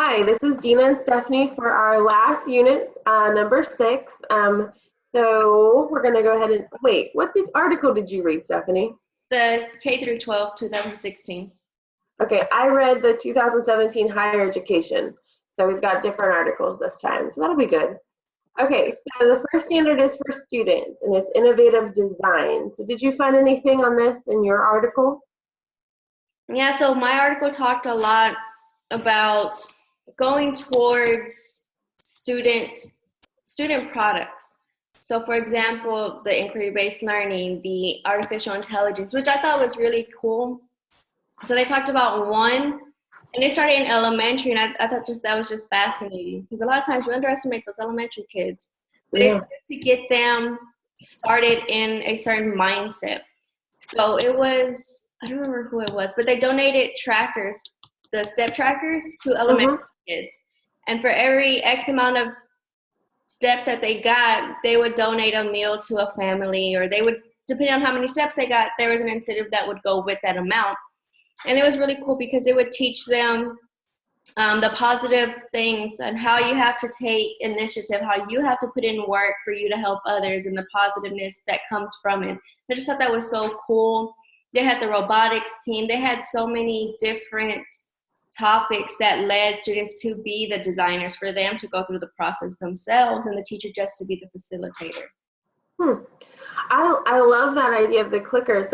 Hi, this is Dina and Stephanie for our last unit, number 6. So we're going to go ahead and wait. What article did you read, Stephanie? The K through 12, 2016. Okay, I read the 2017 higher education. So we've got different articles this time. So that'll be good. Okay, so the first standard is for students, and it's innovative design. So did you find anything on this in your article? Yeah, so my article talked a lot about going towards student products. So for example, the inquiry-based learning, the artificial intelligence, which I thought was really cool. So they talked about one, and they started in elementary, and I thought that was just fascinating because a lot of times we underestimate those elementary kids. But it's Yeah. good to get them started in a certain mindset. So it was, I don't remember who it was, but they donated trackers, the step trackers, to elementary kids. And for every X amount of steps that they got, they would donate a meal to a family, or they would, depending on how many steps they got, there was an incentive that would go with that amount. And it was really cool because it would teach them the positive things and how you have to take initiative, how you have to put in work for you to help others, and the positiveness that comes from it. I just thought that was so cool. They had the robotics team. They had so many different topics that led students to be the designers, for them to go through the process themselves, and the teacher just to be the facilitator. I love that idea of the clickers.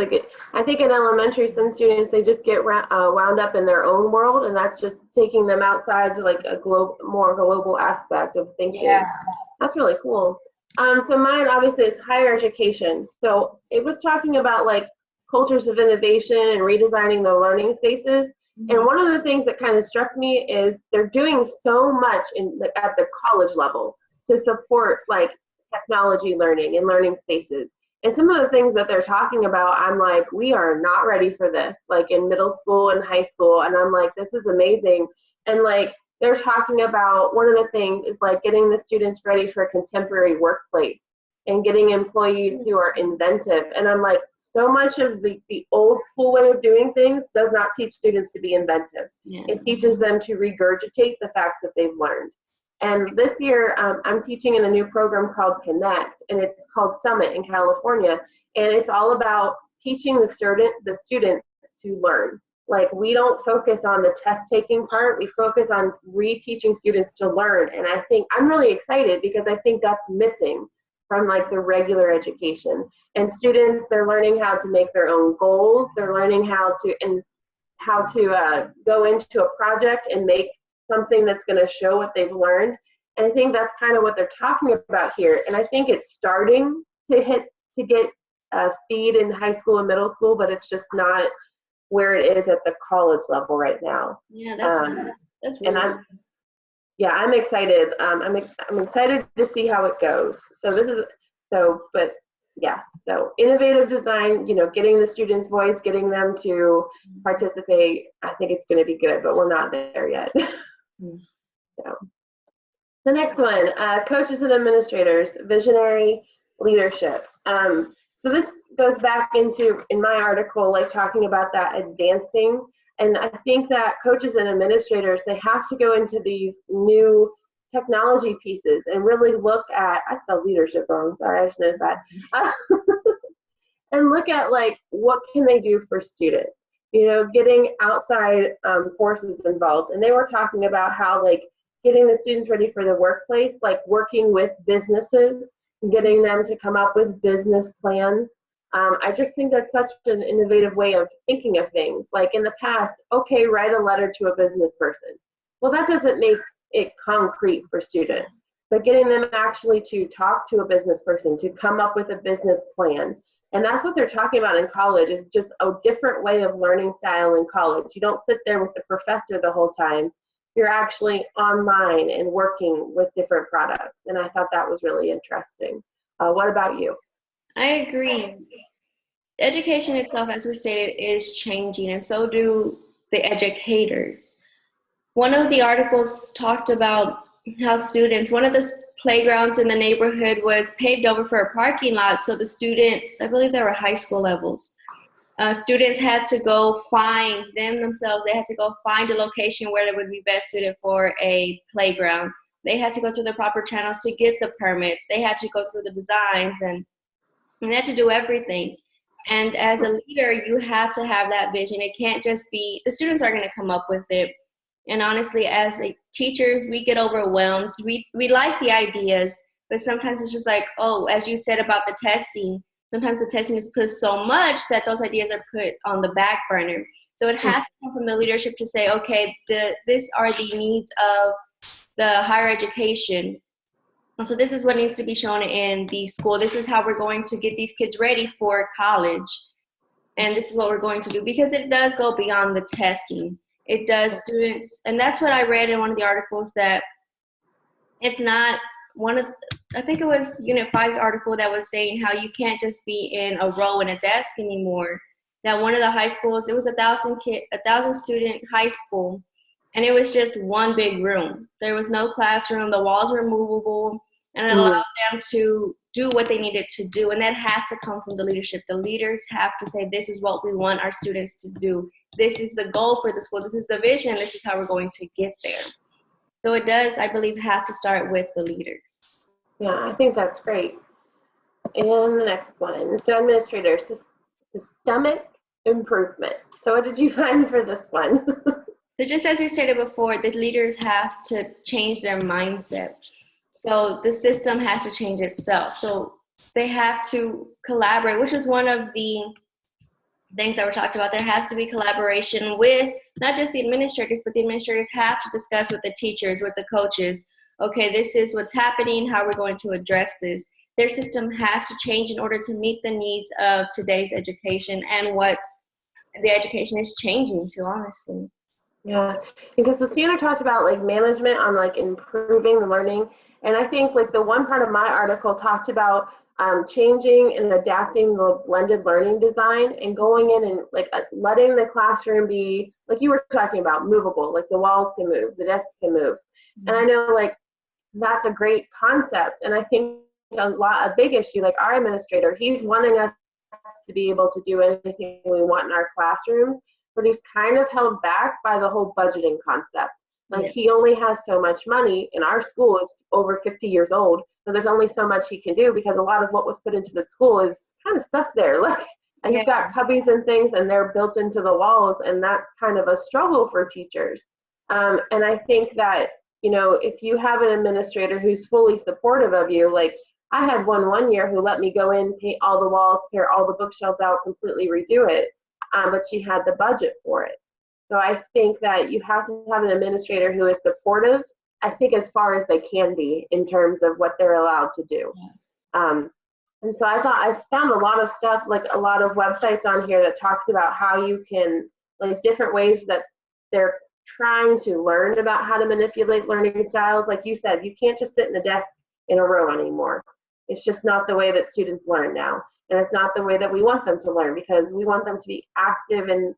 I think in elementary, some students, they just get wound up in their own world, and that's just taking them outside to like a more global aspect of thinking. Yeah. That's really cool. So mine obviously is higher education. So it was talking about like cultures of innovation and redesigning the learning spaces. And one of the things that kind of struck me is they're doing so much at the college level to support like technology learning and learning spaces. And some of the things that they're talking about, I'm like, we are not ready for this, like in middle school and high school. And I'm like, this is amazing. And like, they're talking about one of the things is like getting the students ready for a contemporary workplace and getting employees who are inventive. And I'm like, so much of the old school way of doing things does not teach students to be inventive. Yeah. It teaches them to regurgitate the facts that they've learned. And this year, I'm teaching in a new program called Connect, and it's called Summit in California. And it's all about teaching the students to learn. Like, we don't focus on the test taking part, we focus on reteaching students to learn. And I think I'm really excited because I think that's missing from like the regular education. And students, they're learning how to make their own goals, they're learning how to go into a project and make something that's going to show what they've learned. And I think that's kind of what they're talking about here. And I think it's starting to get speed in high school and middle school, but it's just not where it is at the college level right now. Yeah, that's really and I'm excited. I'm excited to see how it goes. So innovative design, getting the students' voice, getting them to participate. I think it's going to be good, but we're not there yet. So the next one, coaches and administrators, visionary leadership. So this goes back in my article, like talking about that advancing. And I think that coaches and administrators, they have to go into these new technology pieces and really look at, I spelled leadership wrong, sorry, I should know that. And look at like, what can they do for students? Getting outside forces involved. And they were talking about how like getting the students ready for the workplace, like working with businesses, getting them to come up with business plans. I just think that's such an innovative way of thinking of things. Like in the past, okay, write a letter to a business person. Well, that doesn't make it concrete for students, but getting them actually to talk to a business person, to come up with a business plan. And that's what they're talking about in college, is just a different way of learning style in college. You don't sit there with the professor the whole time. You're actually online and working with different products. And I thought that was really interesting. What about you? I agree. Education itself, as we stated, is changing, and so do the educators. One of the articles talked about how one of the playgrounds in the neighborhood was paved over for a parking lot, so the students, I believe they were high school levels, Students had to go find themselves. They had to go find a location where it would be best suited for a playground. They had to go through the proper channels to get the permits. They had to go through the designs and they had to do everything. And as a leader, you have to have that vision. It can't just be, the students are going to come up with it. And honestly, as teachers, we get overwhelmed. We like the ideas, but sometimes it's just like, oh, as you said about the testing, sometimes the testing is put so much that those ideas are put on the back burner. So it has to come from the leadership to say, okay, these are the needs of the higher education. So this is what needs to be shown in the school. This is how we're going to get these kids ready for college. And this is what we're going to do, because it does go beyond the testing. It does students, and that's what I read in one of the articles, that it's not I think it was Unit 5's article that was saying how you can't just be in a row in a desk anymore. That one of the high schools, it was a 1,000 student high school, and it was just one big room. There was no classroom. The walls were movable, and it allowed them to do what they needed to do. And that had to come from the leadership. The leaders have to say, this is what we want our students to do. This is the goal for the school. This is the vision. This is how we're going to get there. So it does, I believe, have to start with the leaders. Yeah, I think that's great. And the next one, so administrators, systemic improvement. So what did you find for this one? So just as we stated before, the leaders have to change their mindset. So the system has to change itself. So they have to collaborate, which is one of the things that were talked about. There has to be collaboration with not just the administrators, but the administrators have to discuss with the teachers, with the coaches. Okay, this is what's happening, how we're going to address this. Their system has to change in order to meet the needs of today's education and what the education is changing to, honestly. Yeah, because the standard talked about like management on like improving the learning. And I think like the one part of my article talked about changing and adapting the blended learning design and going in and like letting the classroom be, like you were talking about, movable, like the walls can move, the desks can move. And I know like that's a great concept. And I think a big issue, like our administrator, he's wanting us to be able to do anything we want in our classrooms, but he's kind of held back by the whole budgeting concept. Like he only has so much money, and our school is over 50 years old, so there's only so much he can do because a lot of what was put into the school is kind of stuck there. Like, and you've got cubbies and things, and they're built into the walls, and that's kind of a struggle for teachers. And I think that, you know, if you have an administrator who's fully supportive of you, like I had one year who let me go in, paint all the walls, tear all the bookshelves out, completely redo it, but she had the budget for it. So I think that you have to have an administrator who is supportive, I think as far as they can be in terms of what they're allowed to do. And so I found a lot of stuff, like a lot of websites on here that talks about how you can, like different ways that they're trying to learn about how to manipulate learning styles. Like you said, you can't just sit in a desk in a row anymore. It's just not the way that students learn now. And it's not the way that we want them to learn, because we want them to be active in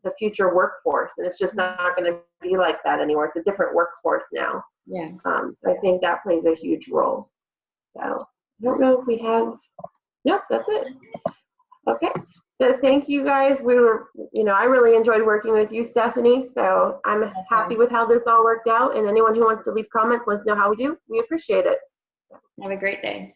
the future workforce, and it's just not going to be like that anymore. It's a different workforce now. So I think that plays a huge role. So I don't know if we have, nope, that's it. Okay, so thank you guys. We were, you know, I really enjoyed working with you, Stephanie, so I'm happy with how this all worked out, and anyone who wants to leave comments, let us know how we do. We appreciate it. Have a great day.